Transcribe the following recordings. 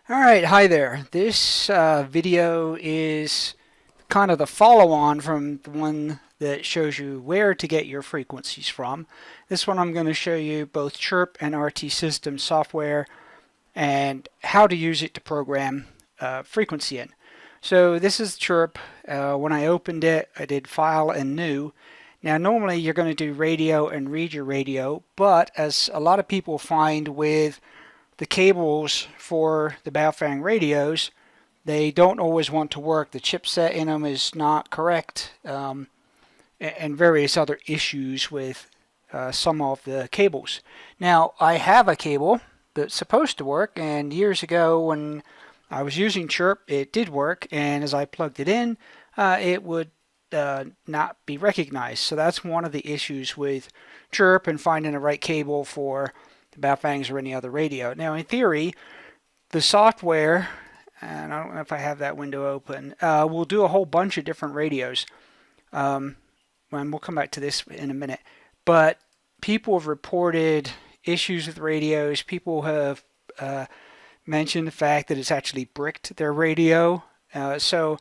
Alright, hi there. This video is kind of the follow-on from the one that shows you where to get your frequencies from. This one I'm going to show you both Chirp and RT System software and how to use it to program frequency in. So this is Chirp. When I opened it, I did File and New. Now normally you're going to do radio and read your radio, but as a lot of people find with the cables for the Baofeng radios, they don't always want to work. The chipset in them is not correct, and various other issues with some of the cables. Now, I have a cable that's supposed to work, and years ago when I was using Chirp, it did work, and as I plugged it in, it would not be recognized. So that's one of the issues with Chirp and finding the right cable for the Baofengs or any other radio. Now, in theory, the software, and I don't know if I have that window open, will do a whole bunch of different radios. And we'll come back to this in a minute. But people have reported issues with radios. People have mentioned the fact that it's actually bricked their radio. So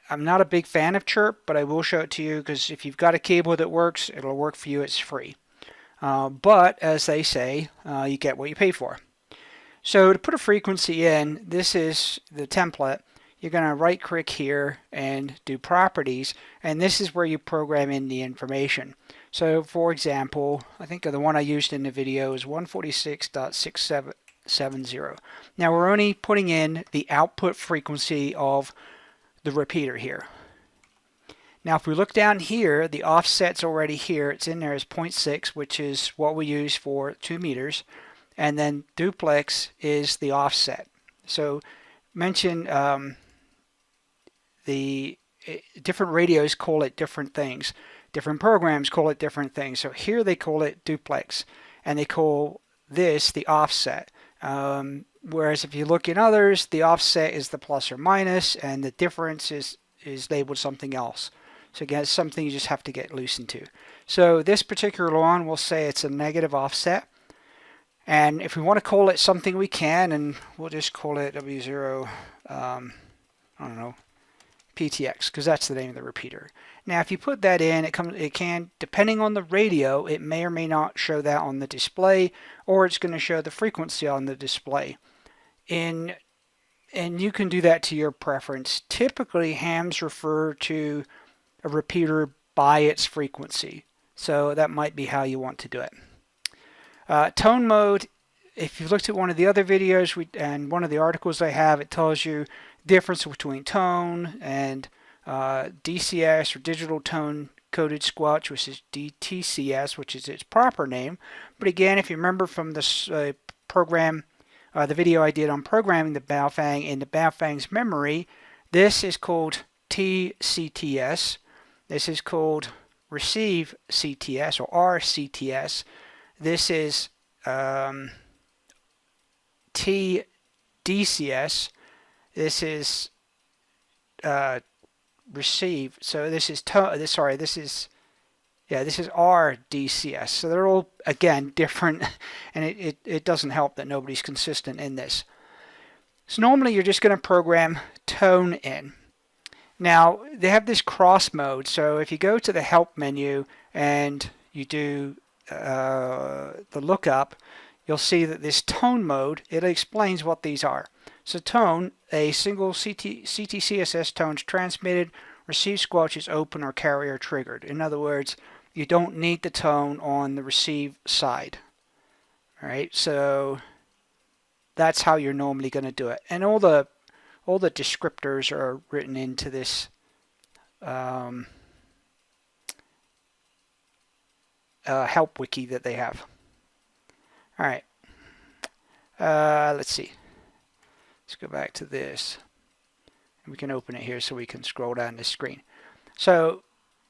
I'm not a big fan of Chirp, but I will show it to you because if you've got a cable that works, it'll work for you. It's free. But as they say, you get what you pay for. So to put a frequency in, this is the template. You're going to right click here and do properties, and this is where you program in the information. So for example, I think the one I used in the video is 146.6770. Now we're only putting in the output frequency of the repeater here. Now if we look down here, the offset's already here. It's in there as 0.6, which is what we use for 2 meters. And then duplex is the offset. So mention the different radios call it different things. Different programs call it different things. So here they call it duplex, and they call this the offset. Whereas if you look in others, the offset is the plus or minus, and the difference is labeled something else. So again, it's something you just have to get loose into. So this particular one, we'll say it's a negative offset. And if we want to call it something, we can, and we'll just call it W0, I don't know, PTX, because that's the name of the repeater. Now, if you put that in, it can, depending on the radio, it may or may not show that on the display, or it's going to show the frequency on the display. And you can do that to your preference. Typically, hams refer to a repeater by its frequency, so that might be how you want to do it. Tone mode, if you've looked at one of the other videos and one of the articles I have, it tells you the difference between tone and DCS, or digital tone coded squelch, which is DTCS, which is its proper name. But again, if you remember from this program, the video I did on programming the Baofeng in the Baofeng's memory, this is called TCTS. This is called receive CTS, or RCTS. This is TDCS. This is receive. So this is this is RDCS. So they're all again different, and it doesn't help that nobody's consistent in this. So normally you're just going to program tone in. Now they have this cross mode. So if you go to the help menu and you do the lookup, you'll see that this tone mode, it explains what these are. So tone, a single CTCSS tones transmitted, receive squelch is open or carrier triggered. In other words, you don't need the tone on the receive side. All right, so that's how you're normally going to do it. And all the descriptors are written into this help wiki that they have. All right, let's see. Let's go back to this. And we can open it here so we can scroll down the screen. So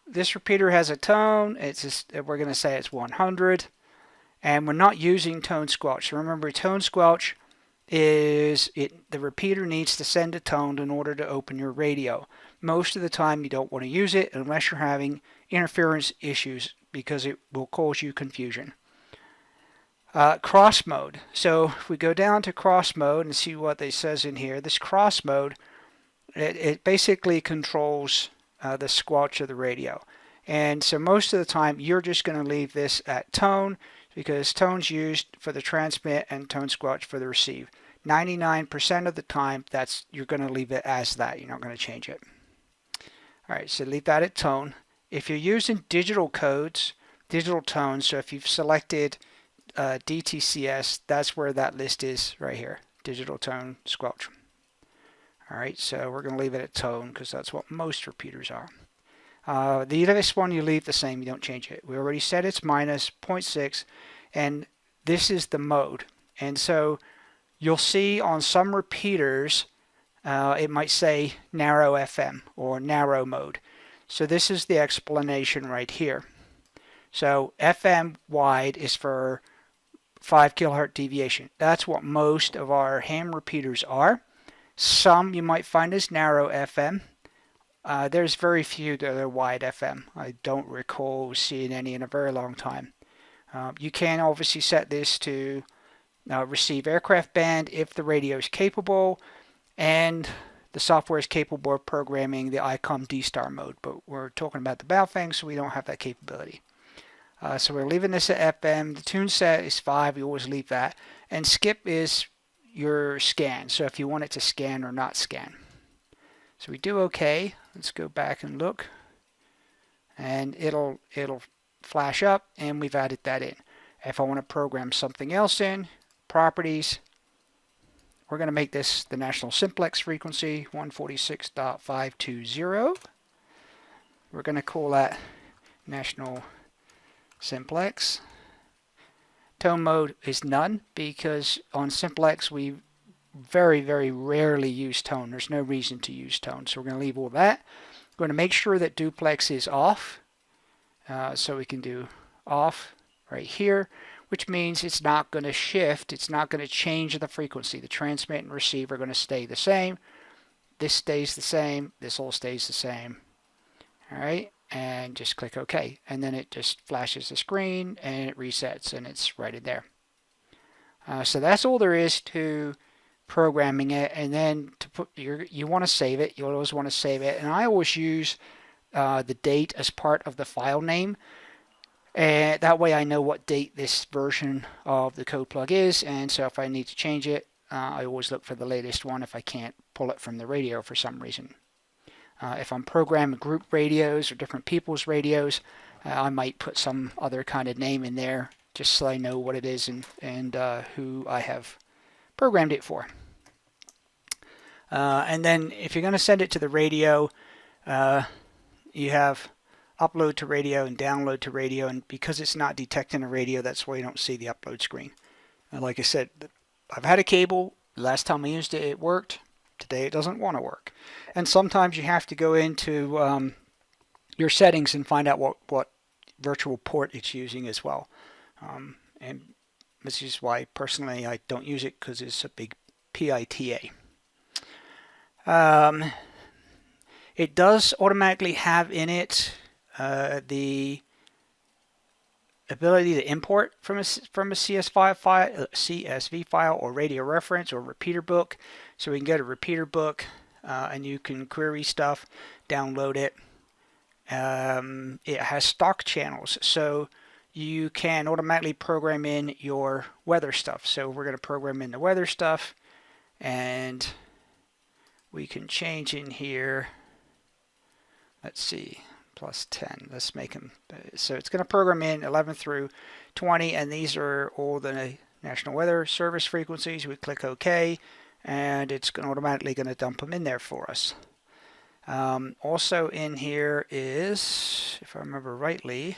this repeater has a tone. It's just, we're going to say it's 100, and we're not using tone squelch. So remember, tone squelch is the repeater needs to send a tone in order to open your radio. Most of the time, you don't want to use it unless you're having interference issues, because it will cause you confusion. Cross mode. So if we go down to cross mode and see what it says in here, this cross mode, it basically controls the squelch of the radio. And so most of the time you're just going to leave this at tone, because tone's used for the transmit and tone squelch for the receive. 99% of the time you're going to leave it as that. You're not going to change it. Alright, so leave that at tone. If you're using digital codes, digital tones, so if you've selected DTCS, that's where that list is right here, digital tone squelch. Alright, so we're going to leave it at tone because that's what most repeaters are. This one you leave the same, you don't change it. We already said it's minus 0.6, and this is the mode. And so you'll see on some repeaters it might say narrow FM or narrow mode. So this is the explanation right here. So FM wide is for 5 kilohertz deviation. That's what most of our ham repeaters are. Some you might find as narrow FM. There's very few that are wide FM. I don't recall seeing any in a very long time. You can obviously set this to receive aircraft band if the radio is capable, and the software is capable of programming the ICOM D-Star mode, but we're talking about the Baofeng, so we don't have that capability. So we're leaving this at FM. The tune set is 5. We always leave that. And skip is your scan, so if you want it to scan or not scan. So we do OK. Let's go back and look, and it'll flash up, and we've added that in. If I want to program something else in, properties, we're going to make this the national simplex frequency, 146.520. We're going to call that national simplex. Tone mode is none, because on simplex we very, very rarely use tone. There's no reason to use tone, so we're going to leave all that. We're going to make sure that duplex is off, so we can do off right here, which means it's not going to shift, it's not going to change the frequency. The transmit and receive are going to stay the same. This stays the same, this all stays the same. Alright, and just click OK, and then it just flashes the screen and it resets, and it's right in there. So that's all there is to programming it. And then to put you want to save it. You always want to save it, and I always use the date as part of the file name, and that way I know what date this version of the code plug is. And so if I need to change it, I always look for the latest one if I can't pull it from the radio for some reason. If I'm programming group radios or different people's radios, I might put some other kind of name in there just so I know what it is and who I have programmed it for. And then if you're going to send it to the radio, you have upload to radio and download to radio, and because it's not detecting a radio, that's why you don't see the upload screen. And like I said, I've had a cable. Last time I used it, it worked. Today it doesn't want to work. And sometimes you have to go into your settings and find out what virtual port it's using as well. And this is why personally I don't use it, because it's a big PITA. It does automatically have in it the ability to import from a CSV file or radio reference or repeater book. So we can go to repeater book and you can query stuff, download it. It has stock channels, so you can automatically program in your weather stuff. So we're going to program in the weather stuff, and we can change in here. Let's see, plus 10. Let's make them. So it's going to program in 11 through 20, and these are all the National Weather Service frequencies. We click OK, and it's automatically going to dump them in there for us. Also in here is, if I remember rightly,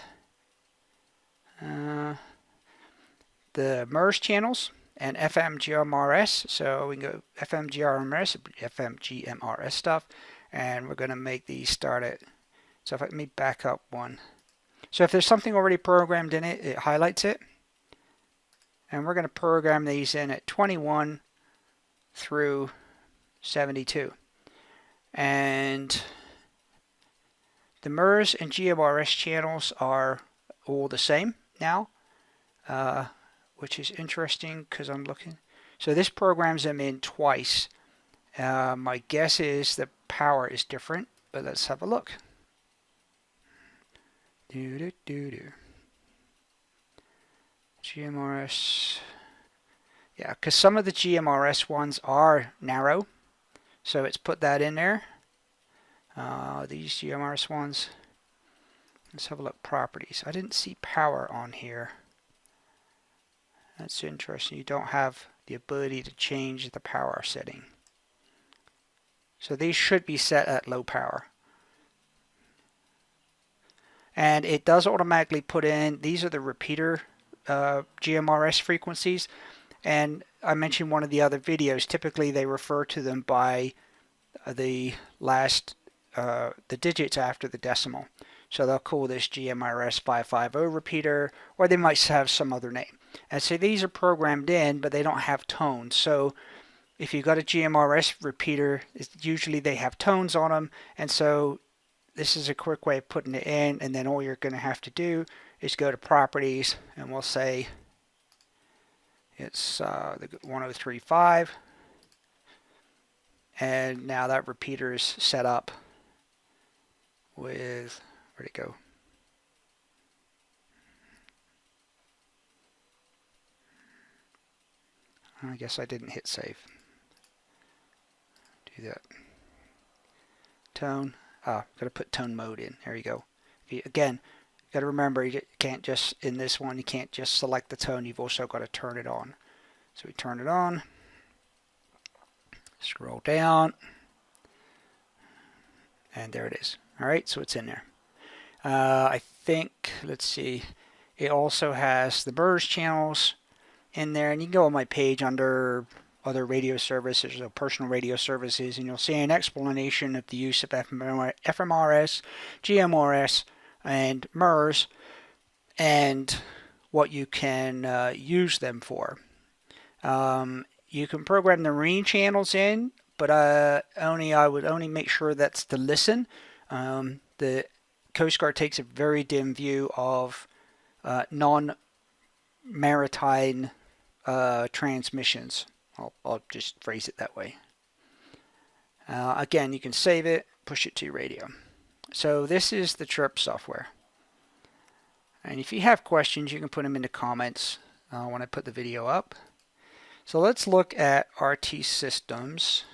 the MERS channels and FMGMRS. So we can go FMGMRS stuff, and we're going to make these start at, so if let me back up one. So if there's something already programmed in it, it highlights it, and we're going to program these in at 21 through 72. And the MERS and GMRS channels are all the same now. which is interesting because I'm looking. So this programs them in twice. My guess is the power is different, but let's have a look. GMRS. Yeah, because some of the GMRS ones are narrow, so it's put that in there. These GMRS ones. Let's have a look. Properties. I didn't see power on here. That's interesting. You don't have the ability to change the power setting. So these should be set at low power. And it does automatically put in, these are the repeater GMRS frequencies. And I mentioned one of the other videos, typically they refer to them by the last, the digits after the decimal. So they'll call this GMRS 550 repeater, or they might have some other name. And so these are programmed in, but they don't have tones. So if you've got a GMRS repeater, usually they have tones on them. And so this is a quick way of putting it in. And then all you're going to have to do is go to properties, and we'll say it's the 1035. And now that repeater is set up with, where'd it go? I guess I didn't hit save. Do that. Tone. Got to put tone mode in. There you go. Again, got to remember, you can't just, in this one, you can't just select the tone. You've also got to turn it on. So we turn it on. Scroll down. And there it is. All right, so it's in there. I think, let's see, it also has the MERS channels in there. And you can go on my page under other radio services or personal radio services, and you'll see an explanation of the use of FMRS, GMRS, and MERS, and what you can use them for. You can program the marine channels in, but I would only make sure that's to listen. The Coast Guard takes a very dim view of non-maritime transmissions. I'll just phrase it that way. Again, you can save it, push it to your radio. So this is the Chirp software. And if you have questions, you can put them in the comments when I put the video up. So let's look at RT Systems.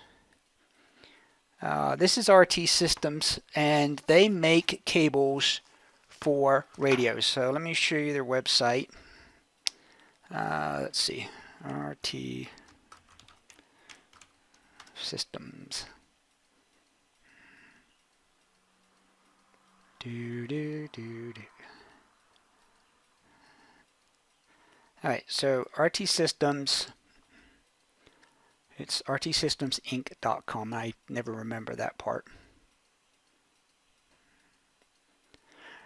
This is RT Systems, and they make cables for radios. So let me show you their website. Let's see, RT Systems. Alright, so RT Systems, it's rtsystems.inc.com. I never remember that part.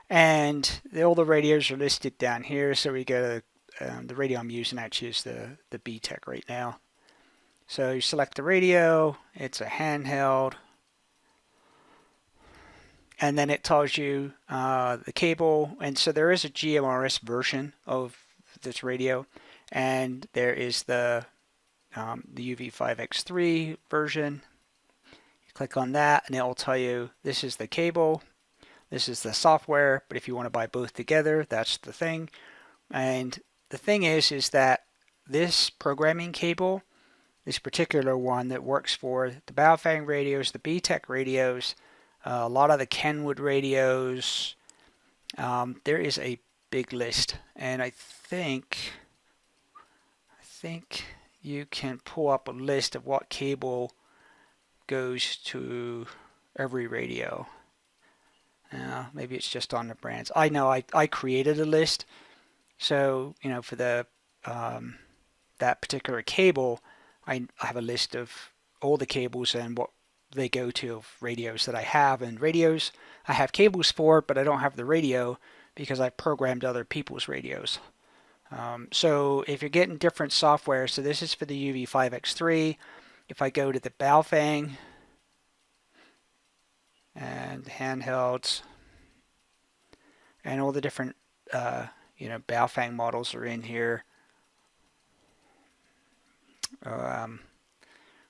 And all the radios are listed down here. So we go to the radio I'm using, actually is the BTEC right now. So you select the radio, it's a handheld, and then it tells you the cable. And so there is a GMRS version of this radio, and there is the UV5X3 version. You click on that, and it will tell you this is the cable, this is the software. But if you want to buy both together, that's the thing. And the thing is that this programming cable, this particular one that works for the Baofeng radios, the BTEC radios, a lot of the Kenwood radios, there is a big list, and I think you can pull up a list of what cable goes to every radio. Maybe it's just on the brands. I know I created a list, so you know, for the that particular cable, I have a list of all the cables and what they go to of radios that I have. And radios I have cables for, but I don't have the radio because I programmed other people's radios. So if you're getting different software, so this is for the UV5X3. If I go to the Baofeng and handhelds, and all the different Baofeng models are in here.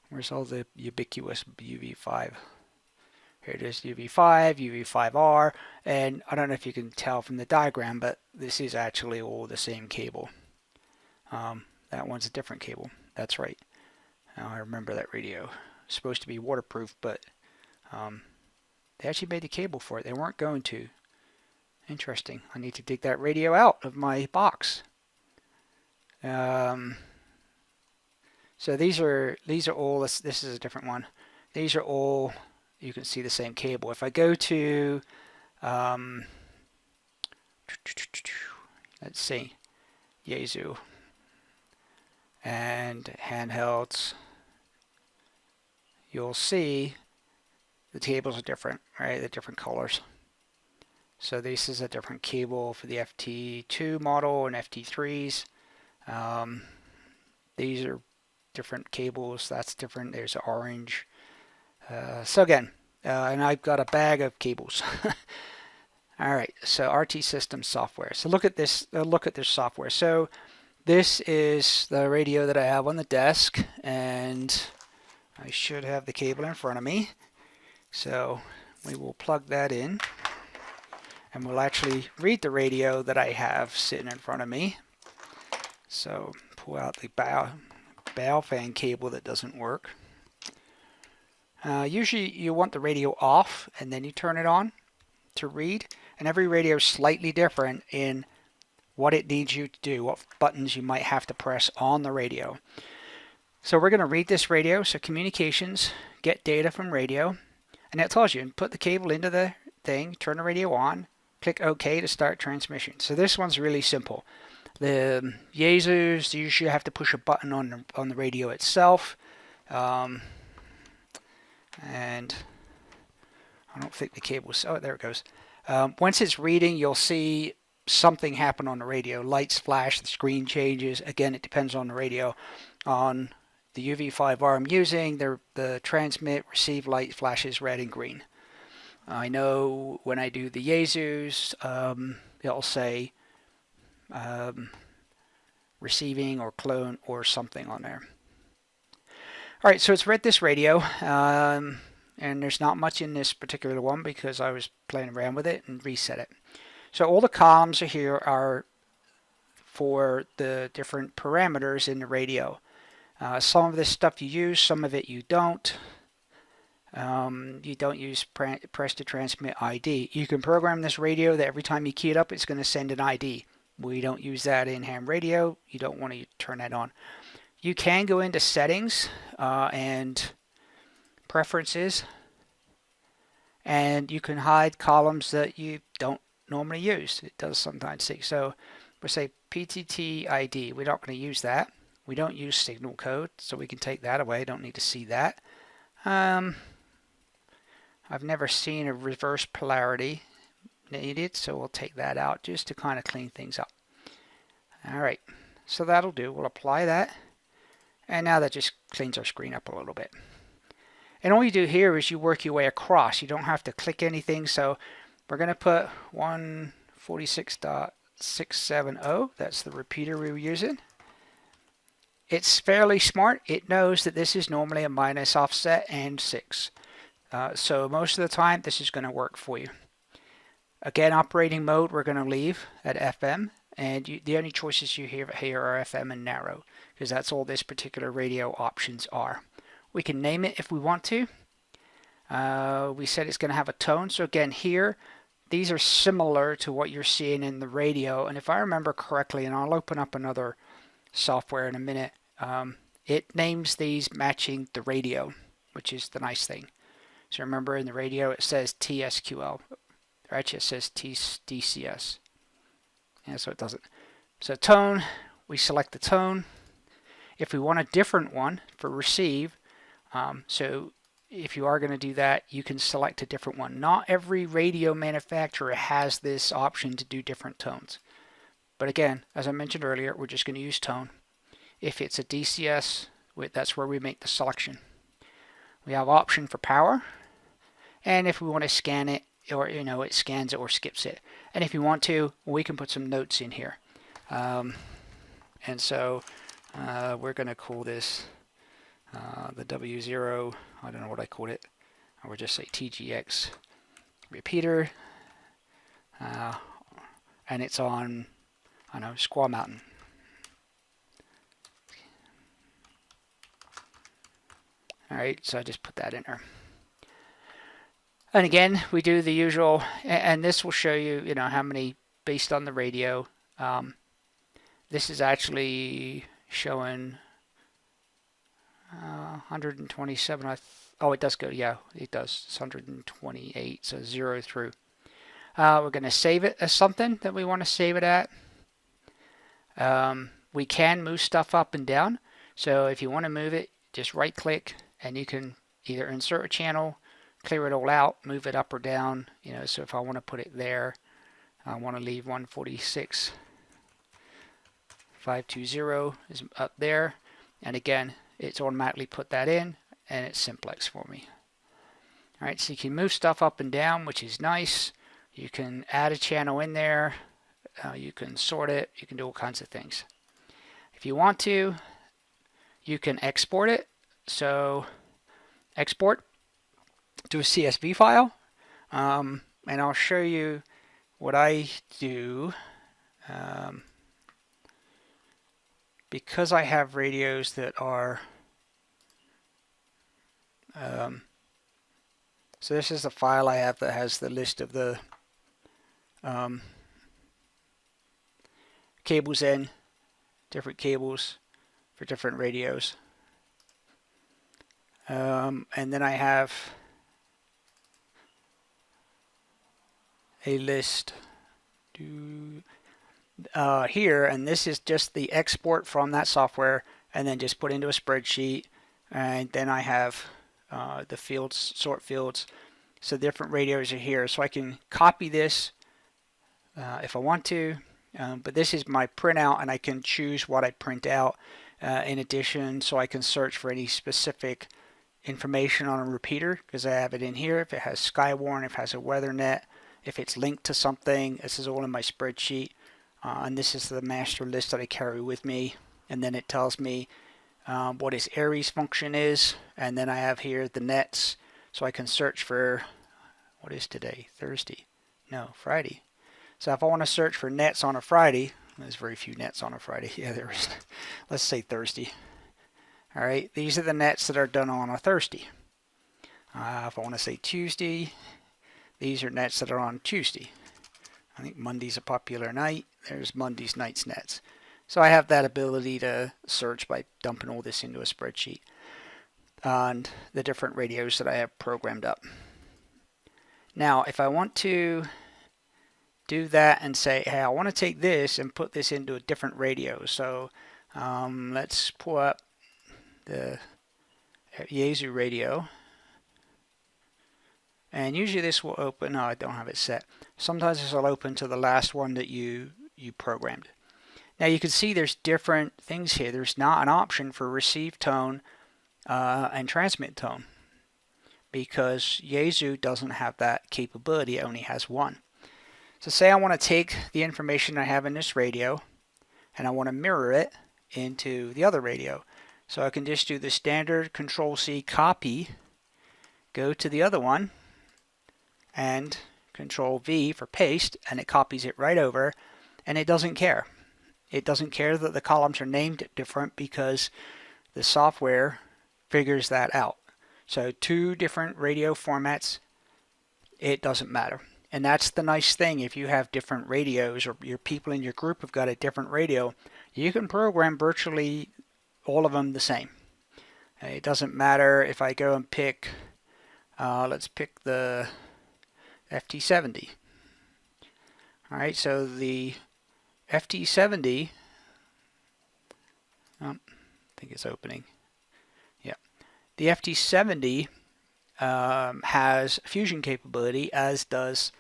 Where's all the ubiquitous UV5? Here it is, UV5, UV5R, and I don't know if you can tell from the diagram, but this is actually all the same cable. That one's a different cable. That's right. Now I remember that radio. It's supposed to be waterproof, but they actually made the cable for it. They weren't going to. Interesting. I need to dig that radio out of my box. So these are all. This is a different one. These are all. You can see the same cable. If I go to, let's see, Yaesu and handhelds, you'll see the cables are different, right? They're different colors. So this is a different cable for the FT2 model and FT3s. These are different cables. That's different. There's orange. So again, and I've got a bag of cables. All right, so RT System software. So look at this. Look at this software. So this is the radio that I have on the desk, and I should have the cable in front of me. So we will plug that in, and we'll actually read the radio that I have sitting in front of me. So pull out the bow fan cable that doesn't work. Usually you want the radio off and then you turn it on to read, and every radio is slightly different in what it needs you to do, what buttons you might have to press on the radio. So we're going to read this radio. So communications, get data from radio, and it tells you, put the cable into the thing, turn the radio on, click OK to start transmission. So this one's really simple. The Yaesus, you usually have to push a button on the radio itself. And I don't think the cable's, oh, there it goes. Once it's reading, you'll see something happen on the radio. Lights flash, the screen changes. Again, it depends on the radio. On the UV5R I'm using, the transmit, receive light flashes red and green. I know when I do the Yaesus, it'll say receiving or clone or something on there. All right, so it's read this radio, and there's not much in this particular one because I was playing around with it and reset it. So all the columns here are for the different parameters in the radio. Some of this stuff you use, some of it you don't. You don't use press to transmit ID. You can program this radio that every time you key it up, it's going to send an ID. We don't use that in ham radio. You don't want to turn that on. You can go into settings and preferences, and you can hide columns that you don't normally use. It does sometimes see. So we'll say PTT ID. We're not going to use that. We don't use signal code, so we can take that away. Don't need to see that. I've never seen a reverse polarity needed, so we'll take that out just to kind of clean things up. All right, so that'll do. We'll apply that. And now that just cleans our screen up a little bit. And all you do here is you work your way across. You don't have to click anything. So we're going to put 146.670. That's the repeater we were using. It's fairly smart. It knows that this is normally a minus offset and 6. So most of the time this is going to work for you. Again, operating mode we're going to leave at FM. And the only choices you have here are FM and narrow, because that's all this particular radio options are. We can name it if we want to. We said it's going to have a tone. So again, here, these are similar to what you're seeing in the radio. And if I remember correctly, and I'll open up another software in a minute, it names these matching the radio, which is the nice thing. So remember, in the radio it says TSQL. Or actually it says DCS. Yeah, so it doesn't. So tone, we select the tone. If we want a different one for receive, so if you are going to do that, you can select a different one. Not every radio manufacturer has this option to do different tones. But again, as I mentioned earlier, we're just going to use tone. If it's a DCS, that's where we make the selection. We have option for power, and if we want to scan it, or it scans it or skips it. And if you want to, we can put some notes in here. And so we're going to call this the W0, I don't know what I called it, I would just say TGX repeater, and it's on, I know, Squaw Mountain. Alright, so I just put that in there. And again, we do the usual, and this will show you, you know, how many based on the radio. This is actually showing 127. Oh, it does go, yeah, it does. It's 128, so 0 through. We're going to save it as something that we want to save it at. We can move stuff up and down. So if you want to move it, just right click and you can either insert a channel, clear it all out, move it up or down. You know, so if I want to put it there, I want to leave 146.520 is up there. And again, it's automatically put that in and it's simplex for me. All right, so you can move stuff up and down, which is nice. You can add a channel in there. You can sort it. You can do all kinds of things. If you want to, you can export it. So export to a CSV file. And I'll show you what I do. Because I have radios that are so this is the file I have that has the list of the cables in, different cables for different radios. And then I have a list here, and this is just the export from that software and then just put into a spreadsheet. And then I have the fields, sort fields. So different radios are here. So I can copy this if I want to. But this is my printout, and I can choose what I print out in addition, so I can search for any specific information on a repeater because I have it in here. If it has Skywarn, if it has a WeatherNet, if it's linked to something, this is all in my spreadsheet. And this is the master list that I carry with me. And then it tells me what its Aries function is. And then I have here the nets, so I can search for, what is today? Thursday? No, Friday. So if I want to search for nets on a Friday, there's very few nets on a Friday. Yeah, there is. Let's say Thursday. All right, these are the nets that are done on a Thursday. If I want to say Tuesday, these are nets that are on Tuesday. I think Monday's a popular night. There's Monday's night's nets. So I have that ability to search by dumping all this into a spreadsheet and the different radios that I have programmed up. Now, if I want to do that and say, hey, I want to take this and put this into a different radio. So let's pull up the Yaesu radio. And usually this will open, no, I don't have it set. Sometimes this will open to the last one that you programmed. Now you can see there's different things here. There's not an option for receive tone and transmit tone because Yaesu doesn't have that capability. It only has one. So say I want to take the information I have in this radio and I want to mirror it into the other radio. So I can just do the standard Control-C copy, go to the other one, and Control-V for paste, and it copies it right over, and it doesn't care. It doesn't care that the columns are named different because the software figures that out. So two different radio formats, it doesn't matter. And that's the nice thing. If you have different radios or your people in your group have got a different radio, you can program virtually all of them the same. It doesn't matter if I go and pick, let's pick the FT70. Alright, so the FT70, I think it's opening. Yeah, the FT70 has fusion capability, as does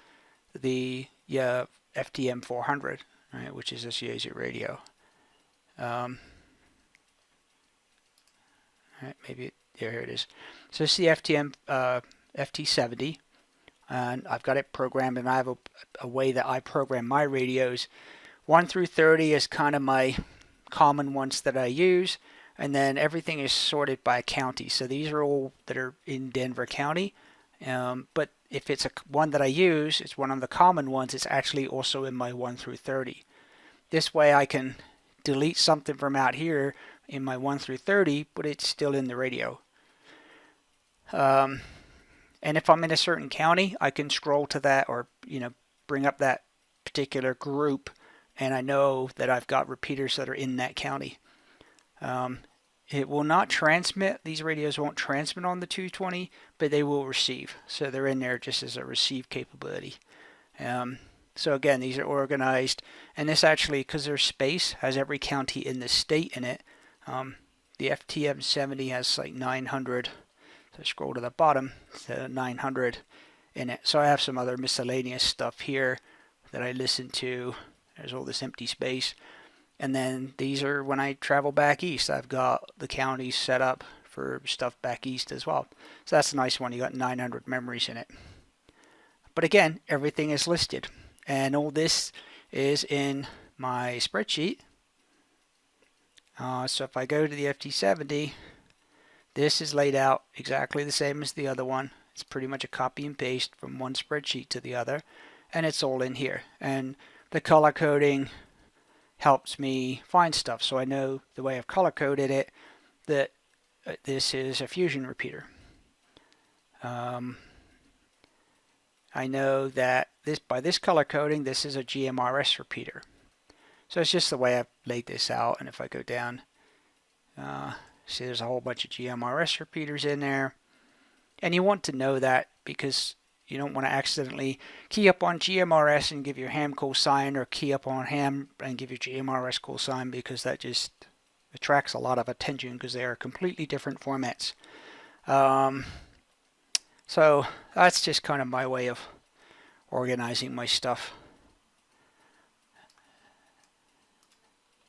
the FTM400, right, which is this Yaesu radio. Right, maybe here it is. So this is the FT70, and I've got it programmed, and I have a way that I program my radios. 1 through 30 is kind of my common ones that I use. and then everything is sorted by county. So these are all that are in Denver County. But if it's one that I use, it's one of the common ones, it's actually also in my 1 through 30. This way I can delete something from out here in my 1 through 30, but it's still in the radio. And if I'm in a certain county, I can scroll to that, or bring up that particular group, and I know that I've got repeaters that are in that county. It will not transmit, these radios won't transmit on the 220, but they will receive. So they're in there just as a receive capability. So again, these are organized, and this actually, because there's space, has every county in the state in it. The FTM70 has like 900, so scroll to the bottom, to 900 in it. So I have some other miscellaneous stuff here that I listen to. There's all this empty space. And then these are when I travel back east. I've got the counties set up for stuff back east as well. So that's a nice one. You got 900 memories in it. But again, everything is listed. And all this is in my spreadsheet. So if I go to the FT70, this is laid out exactly the same as the other one. It's pretty much a copy and paste from one spreadsheet to the other. And it's all in here. And the color coding helps me find stuff, so I know the way I've color coded it that this is a fusion repeater. I know that by this color coding, this is a GMRS repeater. So it's just the way I've laid this out. And if I go down, see there's a whole bunch of GMRS repeaters in there, and you want to know that because you don't want to accidentally key up on GMRS and give your ham call sign, or key up on ham and give your GMRS call sign, because that just attracts a lot of attention because they are completely different formats. So that's just kind of my way of organizing my stuff.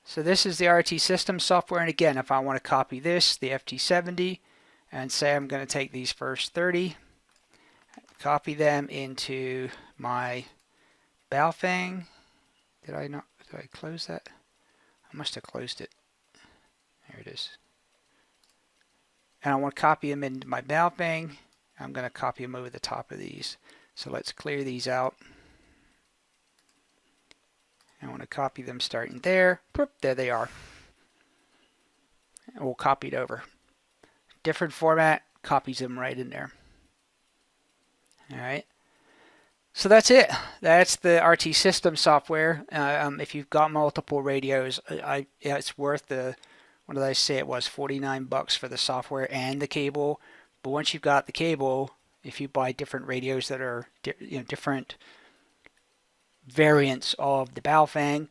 So this is the RT System software, and again, if I want to copy this, the FT70, and say I'm going to take these first 30, copy them into my Baofeng. Did I close that? I must have closed it. There it is. And I want to copy them into my Baofeng. I'm going to copy them over the top of these. So let's clear these out. I want to copy them starting there. Whoop, there they are. And we'll copy it over. Different format, copies them right in there. Alright, so that's it. That's the RT System software. If you've got multiple radios, it's worth what did I say it was, $49 for the software and the cable. But once you've got the cable, if you buy different radios that are different variants of the Baofeng,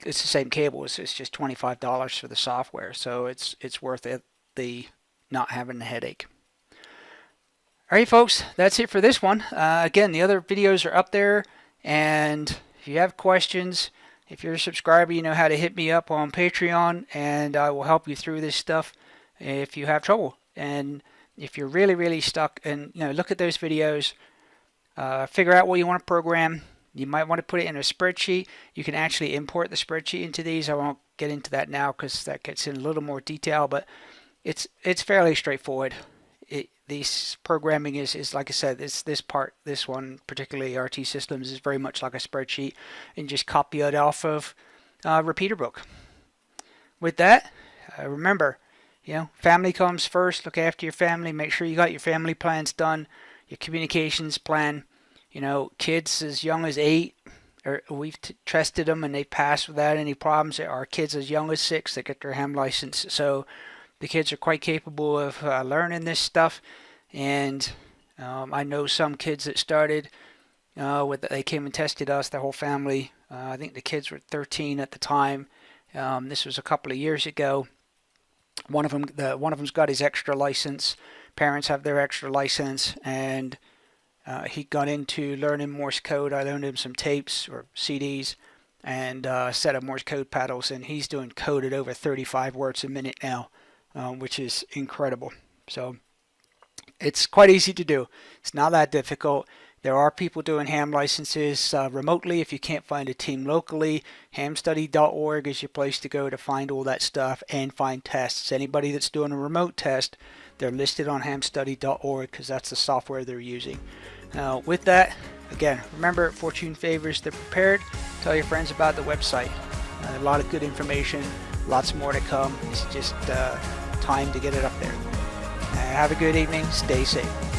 it's the same cable. It's just $25 for the software. So it's worth it, the not having the headache. Alright folks, that's it for this one. Again, the other videos are up there, and if you have questions, if you're a subscriber, you know how to hit me up on Patreon, and I will help you through this stuff if you have trouble. And if you're really stuck, and look at those videos, figure out what you want to program. You might want to put it in a spreadsheet. You can actually import the spreadsheet into these. I won't get into that now because that gets in a little more detail, but it's fairly straightforward. This programming is like I said, this one particularly RT Systems is very much like a spreadsheet, and just copy it off of repeater book. With that, remember, family comes first. Look after your family. Make sure you got your family plans done, your communications plan. Kids as young as 8, we've tested them and they pass without any problems. There are kids as young as 6 that get their ham license. So the kids are quite capable of learning this stuff. And I know some kids that started they came and tested us, the whole family. I think the kids were 13 at the time. This was a couple of years ago. One of them's got his extra license. Parents have their extra license, and he got into learning Morse code. I loaned him some tapes or CDs and a set of Morse code paddles, and he's doing code at over 35 words a minute now, which is incredible. So it's quite easy to do. It's not that difficult. There are people doing ham licenses remotely if you can't find a team locally. Hamstudy.org is your place to go to find all that stuff and find tests. Anybody that's doing a remote test, they're listed on hamstudy.org because that's the software they're using. With that, again, remember, fortune favors the prepared. Tell your friends about the website. A lot of good information, lots more to come. It's just time to get it up there. Have a good evening. Stay safe.